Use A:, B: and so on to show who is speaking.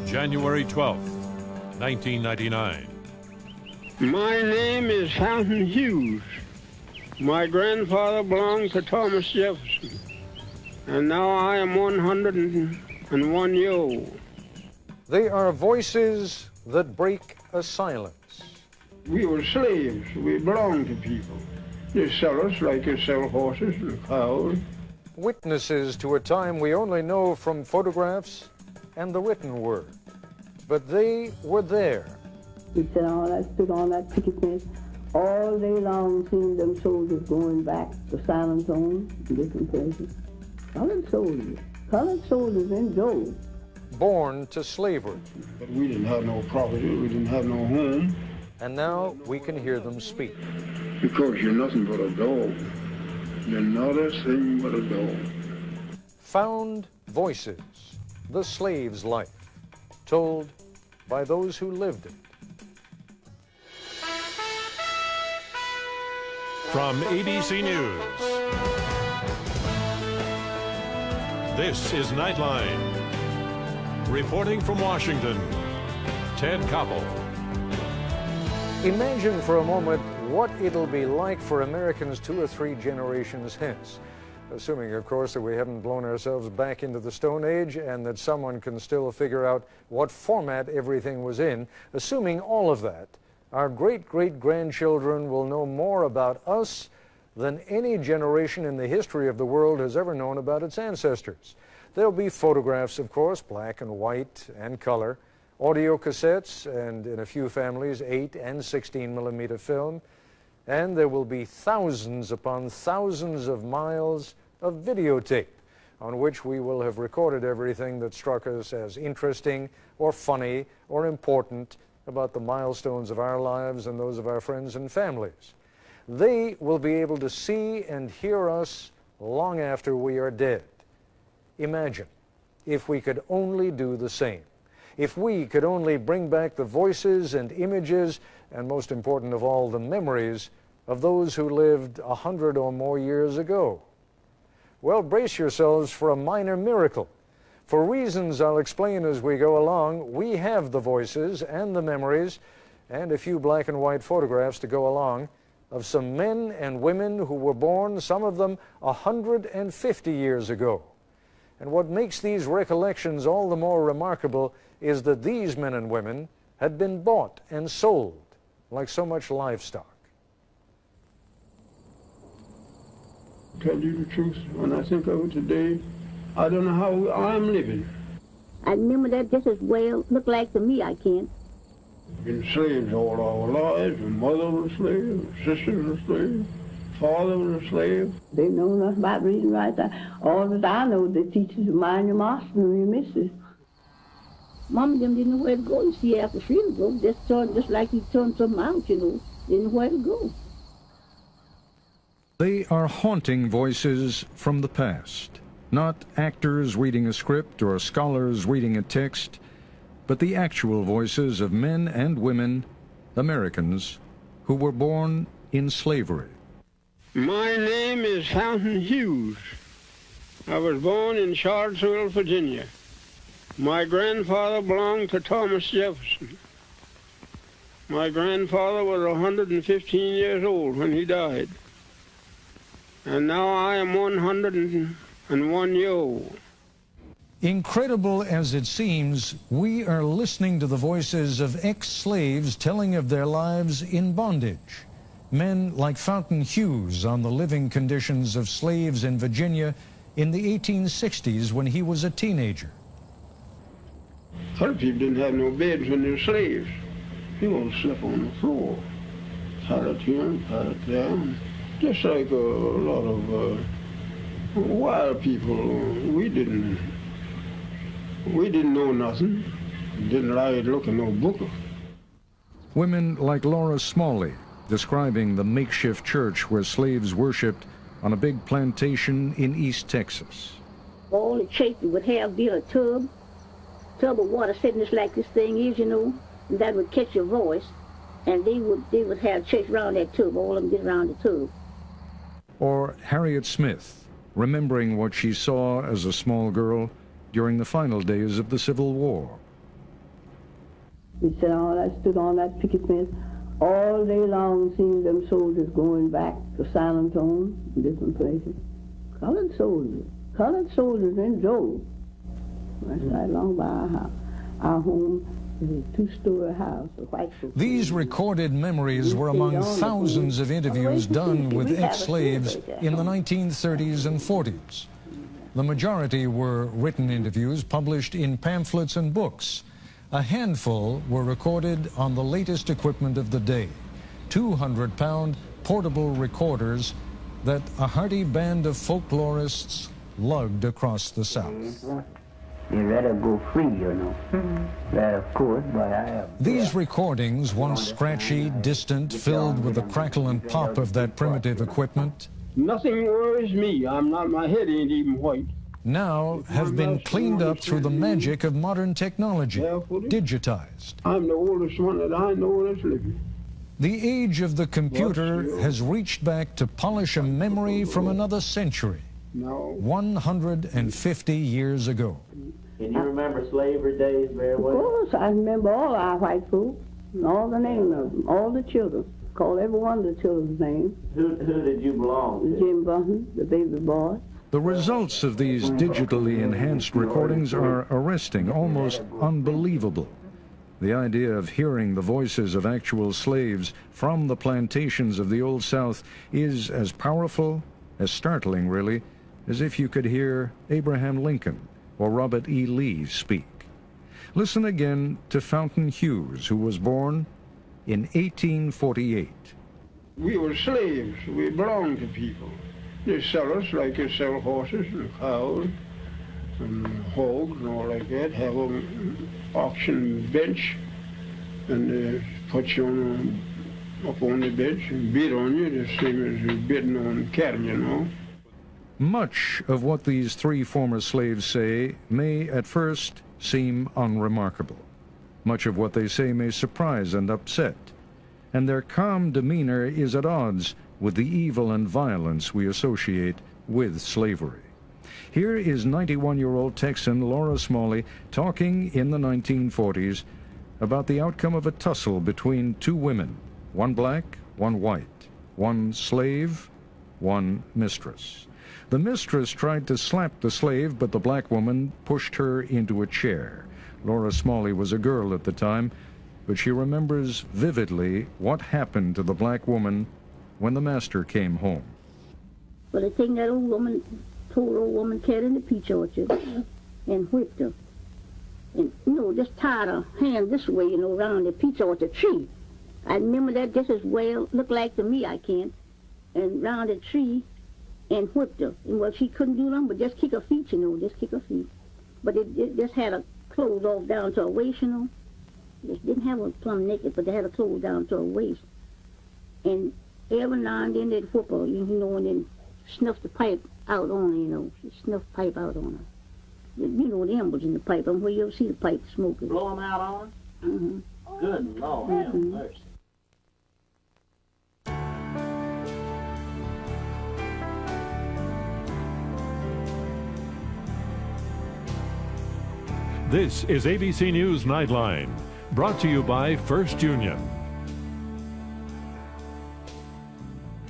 A: January 12th, 1999.
B: My name is Fountain Hughes. My grandfather belonged to Thomas Jefferson, and now I am 101 years old.
C: They are voices that break a silence.
B: We were slaves. We belonged to people. They sell us like they sell horses and cows.
C: Witnesses to a time we only know from photographs and the written word. But they were there.
D: We stood on that picket fence all day long, seeing them soldiers going back to silent zone in different places. Colored soldiers in droves.
C: Born to slavery.
B: But we didn't have no property. We didn't have no home.
C: And now we can hear them speak.
B: Because you're nothing but a dog. You're not a thing but a dog.
C: Found voices, the slave's life, told by those who lived it.
A: From ABC News, this is Nightline. Reporting from Washington, Ted Koppel.
C: Imagine for a moment what it'll be like for Americans 2 or 3 generations hence. Assuming, of course, that we haven't blown ourselves back into the Stone Age and that someone can still figure out what format everything was in. Assuming all of that, our great-great-grandchildren will know more about us than any generation in the history of the world has ever known about its ancestors. There'll be photographs, of course, black and white and color, audio cassettes, and in a few families, 8 and 16 millimeter film. And there will be thousands upon thousands of miles of videotape on which we will have recorded everything that struck us as interesting or funny or important about the milestones of our lives and those of our friends and families. They will be able to see and hear us long after we are dead. Imagine if we could only do the same. If we could only bring back the voices and images, and most important of all, the memories of those who lived 100 or more years ago. Well, brace yourselves for a minor miracle. For reasons I'll explain as we go along, we have the voices and the memories and a few black and white photographs to go along of some men and women who were born, some of them 150 years ago. And what makes these recollections all the more remarkable is that these men and women had been bought and sold like so much livestock.
B: Tell you the truth, when I think of it today, I don't know how I'm living.
D: I remember that just as well. Look like to me, I can't.
B: Been slaves all our lives. My mother was a slave, my sister was a slave, father was a slave.
D: They know nothing about reading right. All that I know, they teach you to mind your master and your missus. Mom and them didn't know where to go. You see, after freedom go, just like you turned something out, you know, didn't know where to go.
C: They are haunting voices from the past, not actors reading a script or scholars reading a text, but the actual voices of men and women, Americans, who were born in slavery.
B: My name is Fountain Hughes. I was born in Charlottesville, Virginia. My grandfather belonged to Thomas Jefferson. My grandfather was 115 years old when he died. And now I am 101 years old.
C: Incredible as it seems, we are listening to the voices of ex-slaves telling of their lives in bondage. Men like Fountain Hughes on the living conditions of slaves in Virginia in the 1860s when he was a teenager.
B: Other people didn't have no beds when they were slaves. People slept on the floor. Pallet here, pallet there. Just like a lot of wild people. We didn't know nothing. Didn't like to look at no book.
C: Women like Laura Smalley, describing the makeshift church where slaves worshipped on a big plantation in East Texas.
D: All the church would have be a tub of water sitting just like this thing is, you know, and that would catch your voice, and they would have church around that tub, all of them get around the tub.
C: Or Harriet Smith, remembering what she saw as a small girl during the final days of the Civil War.
D: We stood on that picket fence all day long, seeing them soldiers going back to San Antonio and different places. Colored soldiers in droves. That's right along by our house. Our home is a two-story house, a white folks.
C: These recorded memories were among thousands of interviews done with ex-slaves in the 1930s and 40s. The majority were written interviews published in pamphlets and books. A handful were recorded on the latest equipment of the day, 200-pound portable recorders that a hearty band of folklorists lugged across the South.
D: You rather go free, you know. That, of course, but I have...
C: These recordings, once scratchy, distant, filled with the crackle and pop of that primitive equipment,
B: Nothing worries me. My head ain't even white.
C: now have been cleaned up through the magic of modern technology, digitized.
B: I'm the oldest one that I know that's living.
C: The age of the computer has reached back to polish a memory from another century,
B: No.
C: 150 years ago.
E: Can you remember slavery days very
D: Of
E: well?
D: course, I remember all our white folks, and all the names of them, all the children. Call every one of the children's names.
E: Who did you belong to?
D: Jim Bunton, the baby boy.
F: The results of these digitally enhanced recordings are arresting, almost unbelievable. The idea of hearing the voices of actual slaves from the plantations of the Old South is as powerful, as startling really, as if you could hear Abraham Lincoln or Robert E. Lee speak. Listen again to Fountain Hughes, who was born in 1848.
B: We were slaves. We belonged to people. They sell us like they sell horses and cows and hogs and all like that. Have an auction bench and put you up on the bench and bid on you, the same as bidding on cattle, you know.
F: Much of what these three former slaves say may at first seem unremarkable. Much of what they say may surprise and upset, and their calm demeanor is at odds with the evil and violence we associate with slavery. Here is 91-year-old Texan Laura Smalley talking in the 1940s about the outcome of a tussle between two women, one black, one white, one slave, one mistress. The mistress tried to slap the slave, but the black woman pushed her into a chair. Laura Smalley was a girl at the time, but she remembers vividly what happened to the black woman when the master came home.
D: Well, they taken that old woman, poor old woman, carried in the peach orchard and whipped her. And, just tied her hand this way, around the peach orchard tree. I remember that just as well, looked like to me, I can, and round the tree and whipped her. And, well, she couldn't do nothing but just kick her feet, just kick her feet. But it just had her clothes off down to her waist, They didn't have her plumb naked, but they had her clothes down to her waist. And every now and then they'd whip her, and then snuff the pipe out on her, snuff pipe out on her. The embers in the pipe, and where you ever see the pipe smoking.
E: Blow them out on her?
D: Mm-hmm.
E: Good Lord, have mercy.
A: This is ABC News Nightline, brought to you by First Union.